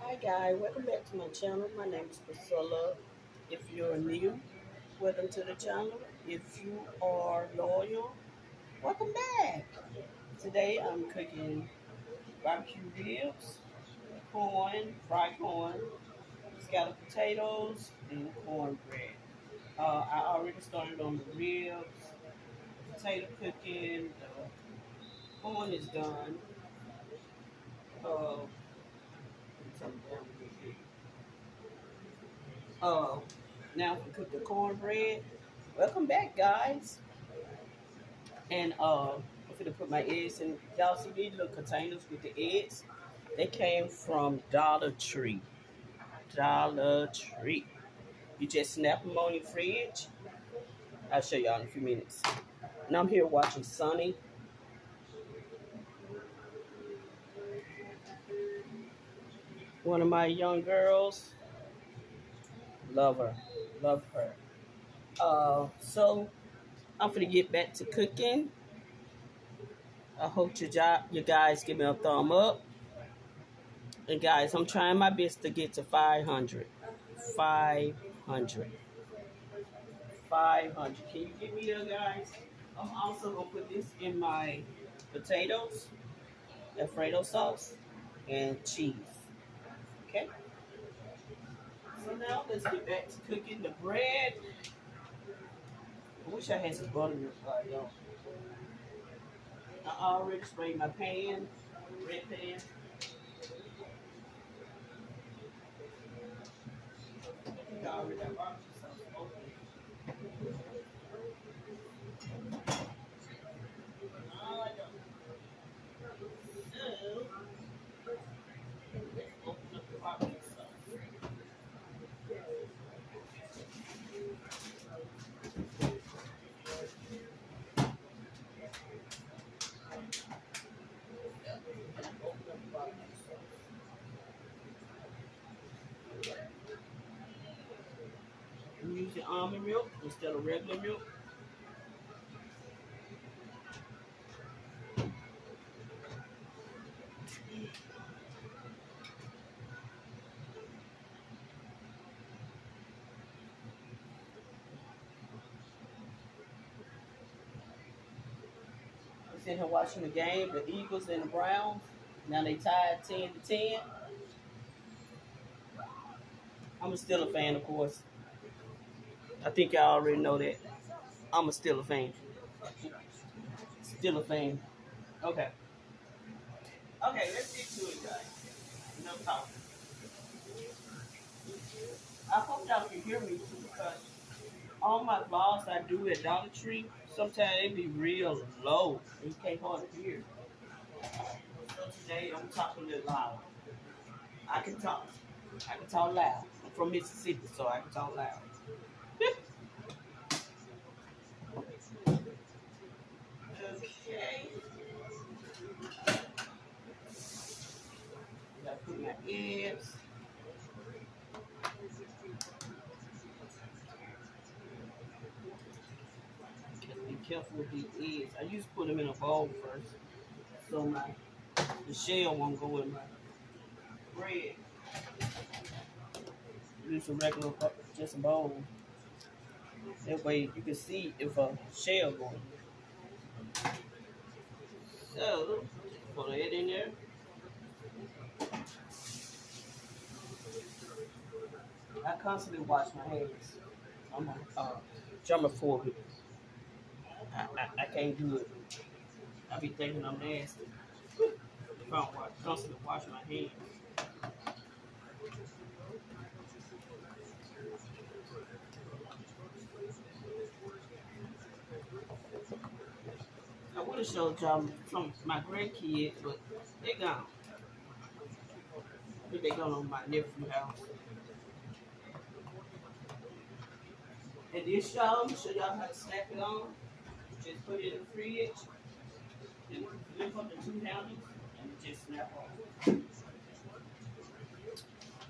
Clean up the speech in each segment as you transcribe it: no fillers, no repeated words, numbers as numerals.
Hi guys, welcome back to my channel. My name is Priscilla. If you're new, welcome to the channel. If you are loyal, welcome back. Today I'm cooking barbecue ribs, corn, fried corn, scalloped potatoes, and cornbread. I already started on the ribs, potato cooking, the corn is done. Uh, uh, now we cook the cornbread. Welcome back, guys. And I'm gonna put my eggs in. Y'all see these little containers with the eggs? They came from Dollar Tree. Dollar Tree. You just snap them on your fridge. I'll show y'all in a few minutes. And I'm here watching Sunny. One of my young girls. Love her. Love her. So I'm gonna get back to cooking. I hope you guys give me a thumb up. And guys, I'm trying my best to get to 500. 500. 500. Can you give me that, guys? I'm also going to put this in my potatoes, Alfredo sauce, and cheese. Okay? So now let's get back to cooking the bread. I wish I had some buttermilk, but I don't. I already sprayed my pan, red pan. I already got barbecue sauce open. Oh, I don't. So, let's open up the barbecue sauce. I'm using almond milk instead of regular milk. I'm sitting here watching the game, the Eagles and the Browns. Now they tied 10-10. I'm still a fan, of course. I think y'all already know that. Still a fan. Still a fan. Okay. Okay, let's get to it, guys. Enough talking. I hope y'all can hear me too, because all my vlogs I do at Dollar Tree, sometimes they be real low. You can't hardly hear. So today I'm talking a little loud. I can talk. I can talk loud. I'm from Mississippi, so I can talk loud. Okay. Gotta put my eggs. Just be careful with these eggs. I used to put them in a bowl first, so the shell won't go in my bread. Use a regular, just a bowl. That way you can see if a shell going. So, put it in there. I constantly wash my hands. I'm a germaphobe. I can't do it. I be thinking I'm nasty. If I don't constantly wash my hands. I would have showed y'all some of my grandkids, but they gone. I think they gone on my nephew's house. And this y'all, I'm gonna show y'all how to snap it on. Just put it in the fridge. And lift up the two handles and just snap on.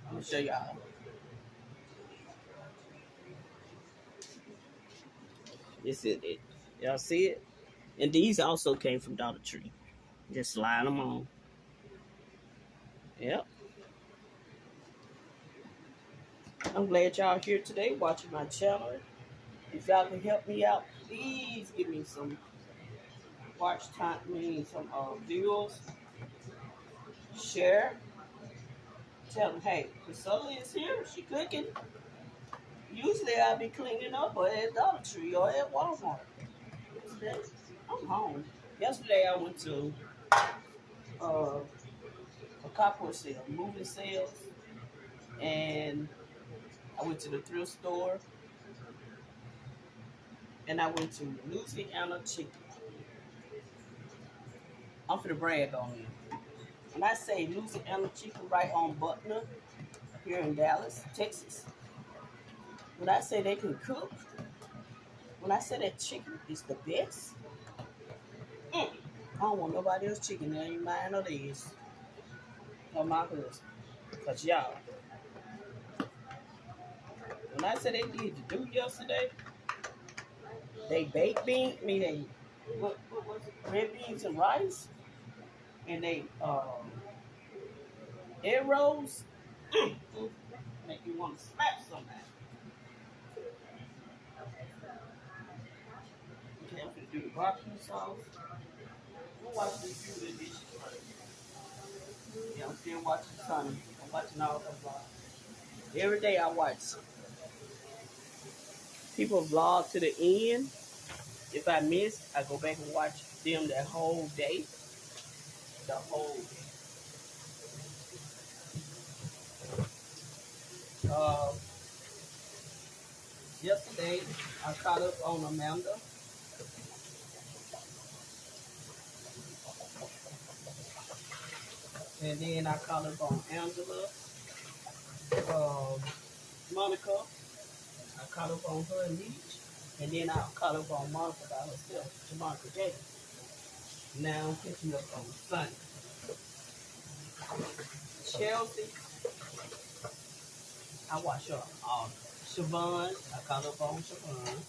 I'm gonna show y'all. This is it. Y'all see it? And these also came from Dollar Tree. Just slide them on. Yep. I'm glad y'all here today watching my channel. If y'all can help me out, please give me some watch time, some views, share. Tell them, hey, Priscilla is here. She cooking. Usually I'll be cleaning up or at Dollar Tree or at Walmart. Today, I'm home. Yesterday I went to uh, a carport sale, moving sales, and I went to the thrift store, and I went to Louisiana Chicken. I'm finna brag on you. When I say Louisiana Chicken right on Butler here in Dallas, Texas, when I say they can cook, when I say that chicken is the best, I don't want nobody else chicken. That ain't mine or theirs. Or my husband. Because y'all, when I said they did the do yesterday, they baked beans, what was it? Red beans and rice, and they egg rolls. Make you want to slap somebody. Okay, I'm gonna do the barbecue sauce. We'll watch this few of the dishes first. Yeah, I'm still watching Sunny. I'm watching all the vlogs. Every day I watch people vlog to the end. If I miss, I go back and watch them that whole day. The whole day. Uh, Yesterday, I caught up on Amanda. And then I caught up on Angela, Monica. I caught up on her and Leach. And then I caught up on Monica by herself, Jamarca J. Now I'm catching up on Sunny. Chelsea, I watch her. Siobhan, I caught up on Siobhan.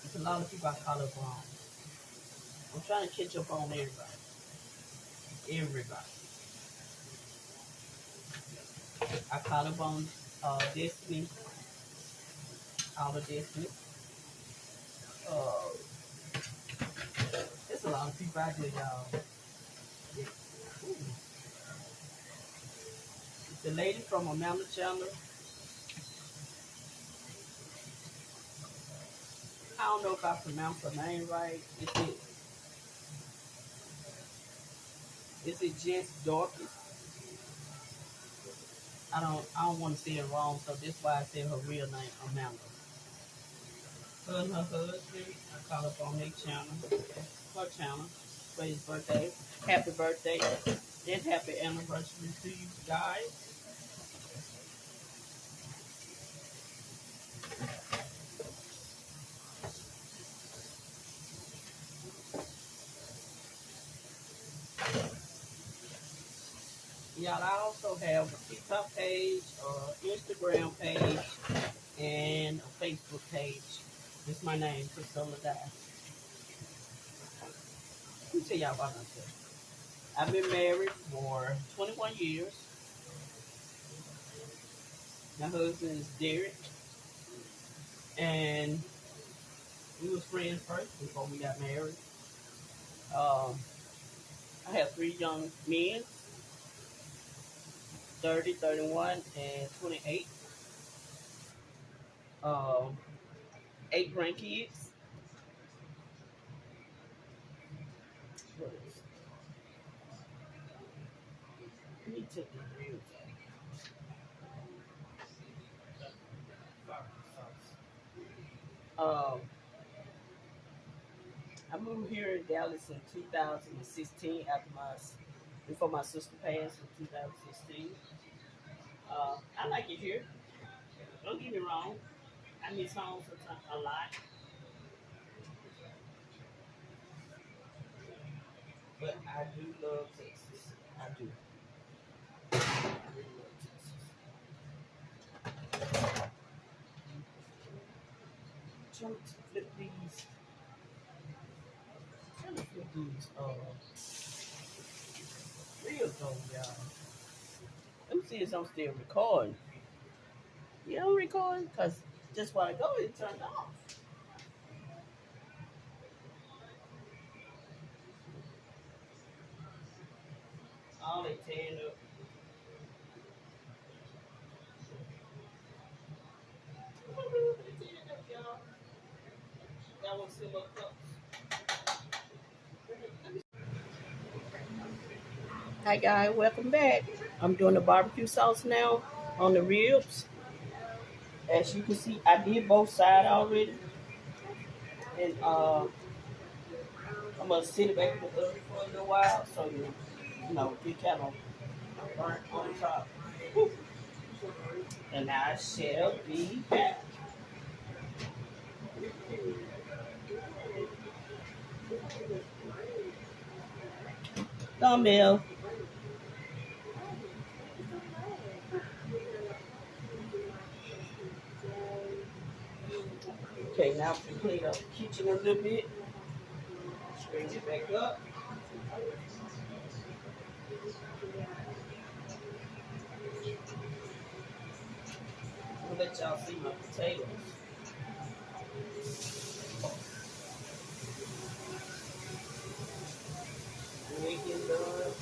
There's a lot of people I caught up on. I'm trying to catch up on everybody. Everybody. I caught up on Destiny, all of Destiny. There's a lot of people out there, y'all. The lady from Amanda Chandler, I don't know if I pronounced her name right. Is it just Dorcas? I don't want to say it wrong, so that's why I said her real name, Amanda. Her and her husband, I call up on their channel, her channel, for his birthday. Happy birthday and happy anniversary to you guys. Y'all, I also have a TikTok page, Instagram page, and a Facebook page. It's my name, Priscilla Die. Let me tell y'all about myself. I've been married for 21 years. My husband is Derek. And we was friends first before we got married. I have 3 young men, 30, 31, and 28. 8 grandkids. What is? Let me take the ribs off. I moved here in Dallas in 2016 before my sister passed in 2016. I like it here. Don't get me wrong. I miss home sometimes a lot, but I do love Texas. I do. I really love Texas. Trying to flip these. Trying to flip these. ribs though, y'all. Let me see if I'm still recording. Yeah, I'm recording because just while I go, it turned off. All they tearing up. They tearing up, y'all. Y'all want to see what cups? Hi guys, welcome back. I'm doing the barbecue sauce now on the ribs. As you can see, I did both sides already. And I'm gonna sit it back in the oven for a little while so you know, get kind of burnt on top. And I shall be back. Dumbbell. Okay, now we clean up the kitchen a little bit. Straighten it back up. I'm gonna let y'all see my potatoes. Making done.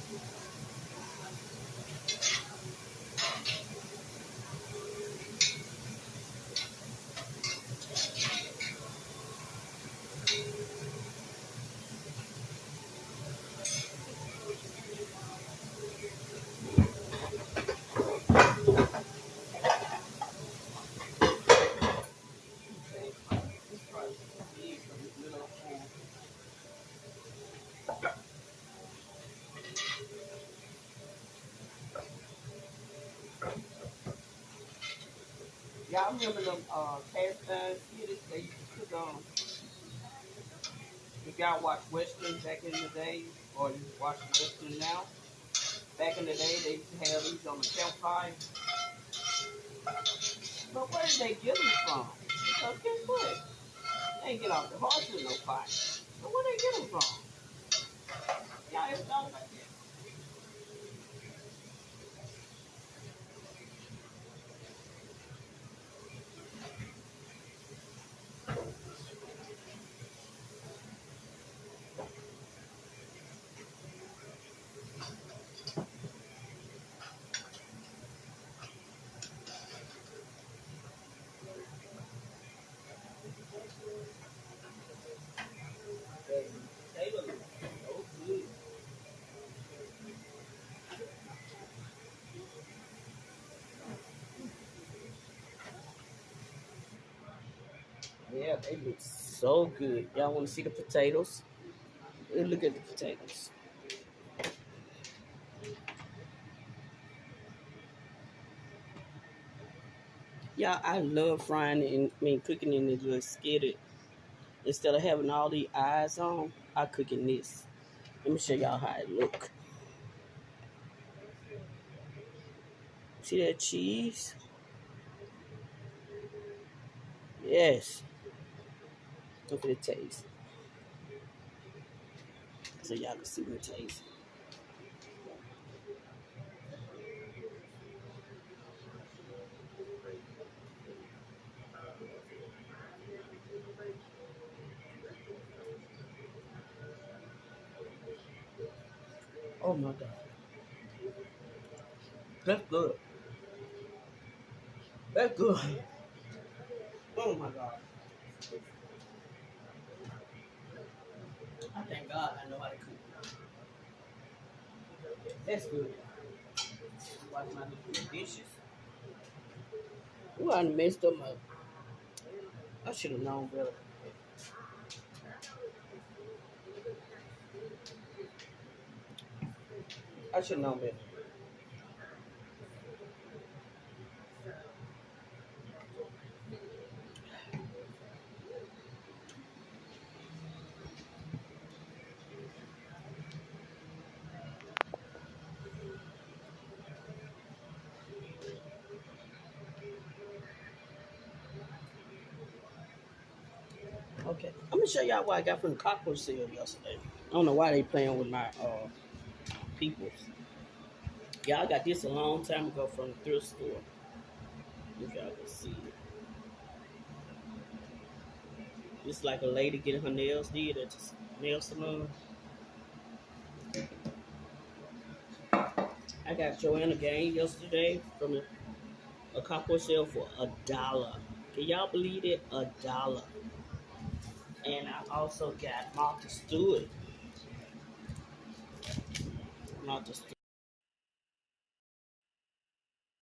Okay. This probably big from the middle of the y'all remember them cast iron skillets they used to cook on? If y'all watch Western back in the day, or you watch Western now, back in the day they used to have these on the campfire. But where did they get them from? Because guess what? They ain't get off the horse with no fire. So where they get them from? Y'all ever thought about that? Potatoes are so good. Yeah, they look so good. Y'all want to see the potatoes? Look at the potatoes. Yeah, I love frying and cooking in this little skillet. Instead of having all the eyes on, I cook in this. Let me show y'all how it look. See that cheese? Yes. Look at the taste. So y'all can see the taste. Oh my God. That's good. That's good. Oh my God. I thank God I know how to cook. That's good. Watch my little dishes. Ooh, I done messed up my. I should have known better. I should have known better. Okay, I'm gonna show y'all what I got from the cockroach sale yesterday. I don't know why they playing with my peoples. Y'all got this a long time ago from the thrift store. If y'all can see it. It's like a lady getting her nails did at the nail salon. I got Joanna Gain yesterday from a couple sale for $1. Can y'all believe it? $1. And I also got Martha Stewart. Martha Stewart.